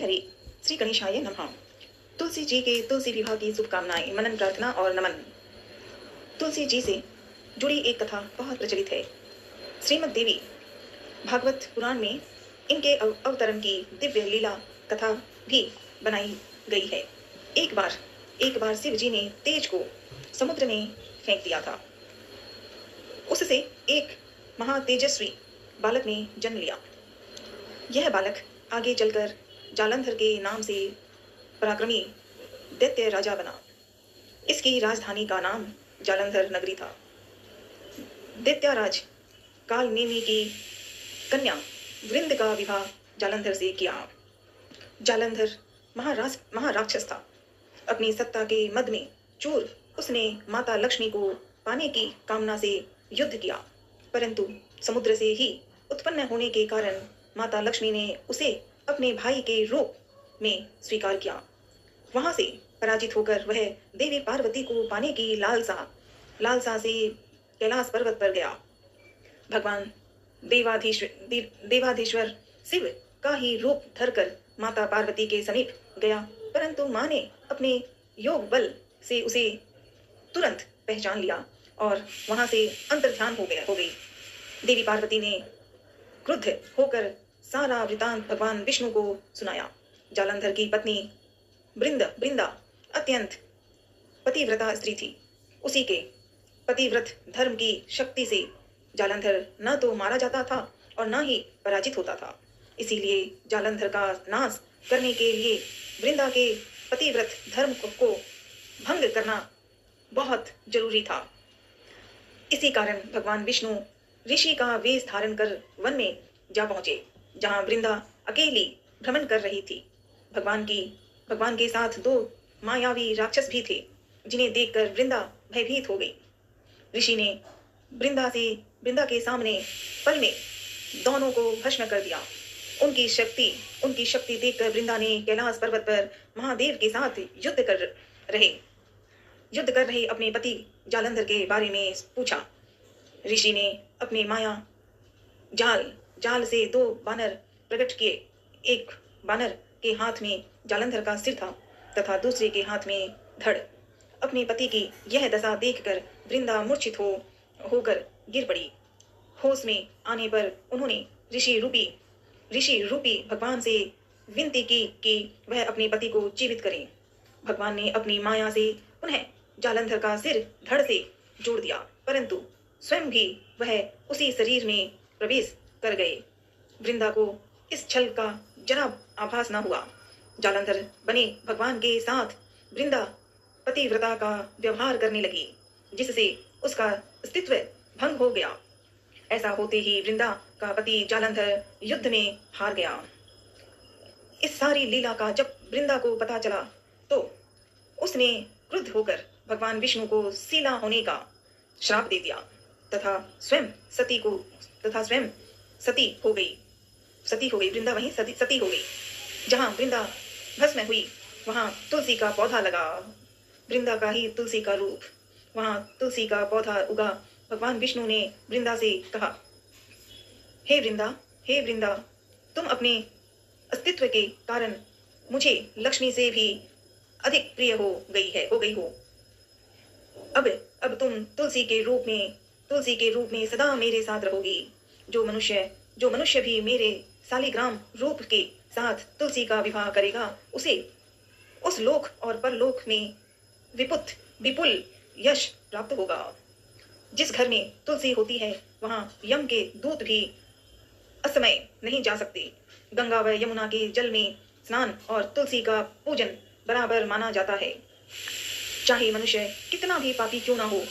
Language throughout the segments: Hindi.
हरि, श्री गणेशाय नमः। तुलसी जी के तुलसी विवाह की शुभकामनाएं, मनन प्रार्थना और नमन। तुलसी जी से जुड़ी एक कथा बहुत प्रचलित है। श्रीमद् देवी भागवत पुराण में इनके अवतरण की दिव्य लीला कथा भी बनाई गई है। एक बार शिव जी ने तेज को समुद्र में फेंक दिया था। उससे एक महातेजस्वी बालक ने जन्म लिया। यह बालक आगे चलकर जालंधर के नाम से पराक्रमी दैत्य राजा बना। इसकी राजधानी का नाम जालंधर नगरी था। दैत्यराज कालनेमी की कन्या वृंद का विवाह जालंधर से किया। जालंधर महाराक्षस था। अपनी सत्ता के मद में चूर उसने माता लक्ष्मी को पाने की कामना से युद्ध किया, परंतु समुद्र से ही उत्पन्न होने के कारण माता लक्ष्मी ने उसे अपने भाई के रूप में स्वीकार किया। वहां से पराजित होकर वह देवी पार्वती को पाने की लालसा से कैलाश पर्वत पर गया। भगवान देवाधीश्वर शिव का ही रूप धरकर माता पार्वती के समीप गया, परंतु मां ने अपने योग बल से उसे तुरंत पहचान लिया और वहां से अंतर्ध्यान हो गई। देवी पार्वती ने क्रुद्ध होकर सारा वृतांत भगवान विष्णु को सुनाया। जालंधर की पत्नी वृंदा अत्यंत पतिव्रता स्त्री थी। उसी के पतिव्रत धर्म की शक्ति से जालंधर न तो मारा जाता था और न ही पराजित होता था। इसीलिए जालंधर का नाश करने के लिए वृंदा के पतिव्रत धर्म को भंग करना बहुत जरूरी था। इसी कारण भगवान विष्णु ऋषि का वेश धारण कर वन में जा पहुंचे, जहां वृंदा अकेली भ्रमण कर रही थी। भगवान के साथ दो मायावी राक्षस भी थे, जिन्हें देखकर वृंदा भयभीत हो गई। ऋषि ने वृंदा के सामने पल में दोनों को भस्म कर दिया। उनकी शक्ति देखकर वृंदा ने कैलाश पर्वत पर महादेव के साथ युद्ध कर रहे अपने पति जालंधर के बारे में पूछा। ऋषि ने अपने माया जाल से दो बानर प्रकट किए। एक बानर के हाथ में जालंधर का सिर था तथा दूसरे के हाथ में धड़। अपने पति की यह दशा देखकर वृंदा मूर्छित होकर गिर पड़ी। होश में आने पर उन्होंने ऋषि रूपी भगवान से विनती की कि वह अपने पति को जीवित करें। भगवान ने अपनी माया से उन्हें जालंधर का सिर धड़ से जोड़ दिया, परंतु स्वयं भी वह उसी शरीर में प्रवेश कर गए। वृंदा को इस छल का जरा आभास न हुआ। जालंधर बने भगवान के साथ वृंदा पतिव्रता का व्यवहार करने लगी, जिससे उसका अस्तित्व भंग हो गया। ऐसा होते ही वृंदा का पति जालंधर युद्ध में हार गया। इस सारी लीला का जब वृंदा को पता चला तो उसने क्रुद्ध होकर भगवान विष्णु को सीला होने का श्राप दे दिया तथा स्वयं सती हो गई। वृंदा वहीं सती हो गई। जहां वृंदा भस्म हुई वहां तुलसी का पौधा लगा। वृंदा का ही तुलसी का रूप। वहां तुलसी का पौधा उगा। भगवान विष्णु ने वृंदा से कहा, हे वृंदा, तुम अपने अस्तित्व के कारण मुझे लक्ष्मी से भी अधिक प्रिय हो गई हो। अब तुम तुलसी के रूप में सदा मेरे साथ रहोगी। जो मनुष्य भी मेरे शालिग्राम रूप के साथ तुलसी का विवाह करेगा, उसे उस लोक और परलोक में विपुल यश प्राप्त होगा। जिस घर में तुलसी होती है वहां यम के दूत भी असमय नहीं जा सकते। गंगा व यमुना के जल में स्नान और तुलसी का पूजन बराबर माना जाता है। चाहे मनुष्य कितना भी पापी क्यों ना हो,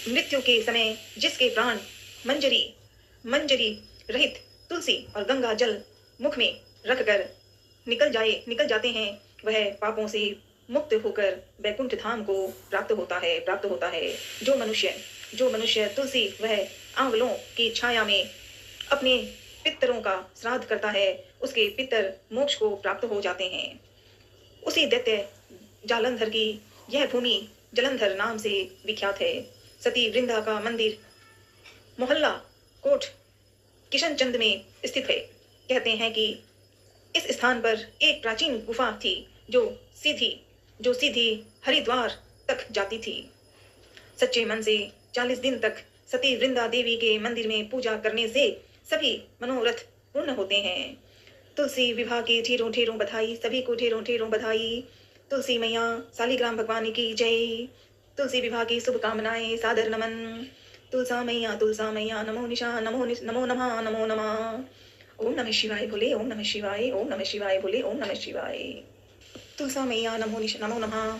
मृत्यु के समय जिसके प्राण मंजरी रहित तुलसी और गंगा जल मुख में रखकर निकल जाते हैं, वह पापों से मुक्त होकर वैकुंठ धाम को प्राप्त होता है। जो मनुष्य तुलसी वह आंवलों की छाया में अपने पितरों का श्राद्ध करता है, उसके पितर मोक्ष को प्राप्त हो जाते हैं। उसी दैत्य जालंधर की यह भूमि जलंधर नाम से विख्यात है। सती वृंदा का मंदिर मोहल्ला कोट किशनचंद में स्थित है। कहते हैं कि इस स्थान पर एक प्राचीन गुफा थी जो सीधी हरिद्वार तक जाती थी। सच्चे मन से 40 दिन तक सती वृंदा देवी के मंदिर में पूजा करने से सभी मनोरथ पूर्ण होते हैं। तुलसी विवाह की ढेरों ढेरों बधाई, सभी को ढेरों ढेरों बधाई। तुलसी मैया शालिग्राम भगवान की जय। तुलसी विवाह की शुभकामनाएं, सादर नमन। तुलसा मैया नमो निशा नमो नमः नमो नमः। ओम नमः शिवाय बोले, ओम नमः शिवाय, ओम नमः शिवाय बोले, ओम नमः शिवाय। तुलसा मैया नमो नमः।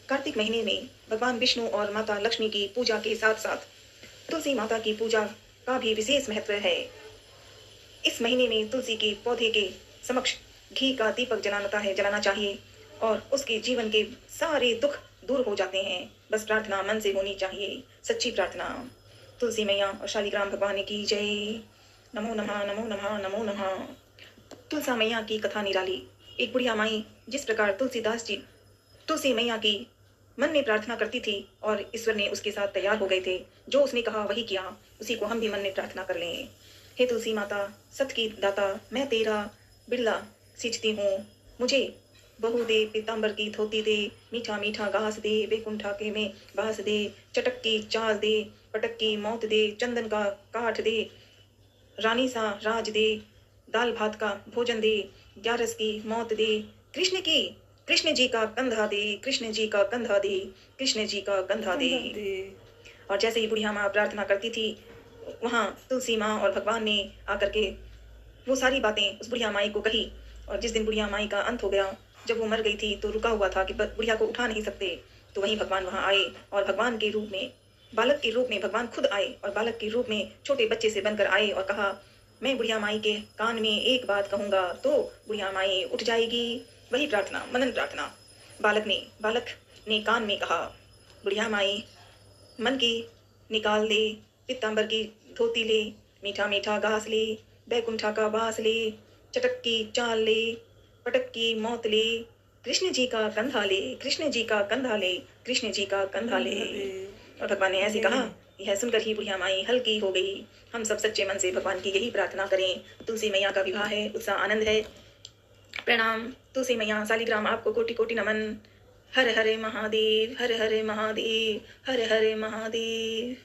कार्तिक महीने में भगवान विष्णु और माता लक्ष्मी की पूजा के साथ साथ तुलसी माता की पूजा का भी विशेष महत्व है। इस महीने में तुलसी के पौधे के समक्ष घी का दीपक जलाना चाहिए और उसके जीवन के सारे दुख दूर हो जाते हैं। बस प्रार्थना मन से होनी चाहिए, सच्ची प्रार्थना। तुलसी मैया और शालिग्राम भगवान की जय। नमो नमः नमो नमः नमो नमः। तुलसा मैया की कथा निराली। एक बुढ़िया माई जिस प्रकार तुलसी मैया की मन में प्रार्थना करती थी और ईश्वर ने उसके साथ तैयार हो गए थे। जो उसने कहा वही किया, उसी को हम भी मन में प्रार्थना कर लें। हे तुलसी माता, सत की दाता, मैं तेरा बिरला सींचती हूँ। मुझे बहू दे, पीताम्बर की धोती दे, मीठा मीठा घास दे, बैकुंठा के में बास दे, चटक की चाल दे, पटक की मौत दे, चंदन का काठ दे, रानी सा राज दे, दाल भात का भोजन दे, 11 की मौत दे, कृष्ण जी का कंधा दे, कृष्ण जी का कंधा दे, कृष्ण जी का कंधा दे। और जैसे ही बुढ़िया माँ प्रार्थना करती थी, वहाँ तुलसी माँ और भगवान ने आकर के वो सारी बातें उस बुढ़िया माई को कही। और जिस दिन बुढ़िया माई का अंत हो गया, जब वो मर गई थी तो रुका हुआ था कि बुढ़िया को उठा नहीं सकते, तो वहीं भगवान वहाँ आए और भगवान के रूप में, बालक के रूप में भगवान खुद आए और बालक के रूप में छोटे बच्चे से बनकर आए और कहा, मैं बुढ़िया माई के कान में एक बात कहूँगा तो बुढ़िया माई उठ जाएगी। वही प्रार्थना, मनन प्रार्थना। बालक ने कान में कहा, बुढ़िया माई मन की निकाल दे, पीताम्बर की धोती ले, मीठा मीठा घास ले, बैकुंठा का वास ले, चटक की चाल ले, पटक की मौत ले, कृष्ण जी का कंधा ले, कृष्ण जी का कंधा ले, कृष्ण जी का कंधा ले। और भगवान ने ऐसे कहा। यह सुनकर ही बुढ़िया माई हल्की हो गई। हम सब सच्चे मन से भगवान की यही प्रार्थना करें। तुलसी मैया का विवाह है, उत्साह आनंद है। प्रणाम तुलसी मैया, शालिग्राम आपको कोटि कोटि नमन। हर हरे महादेव, हर हरे महादेव, हर हरे महादेव।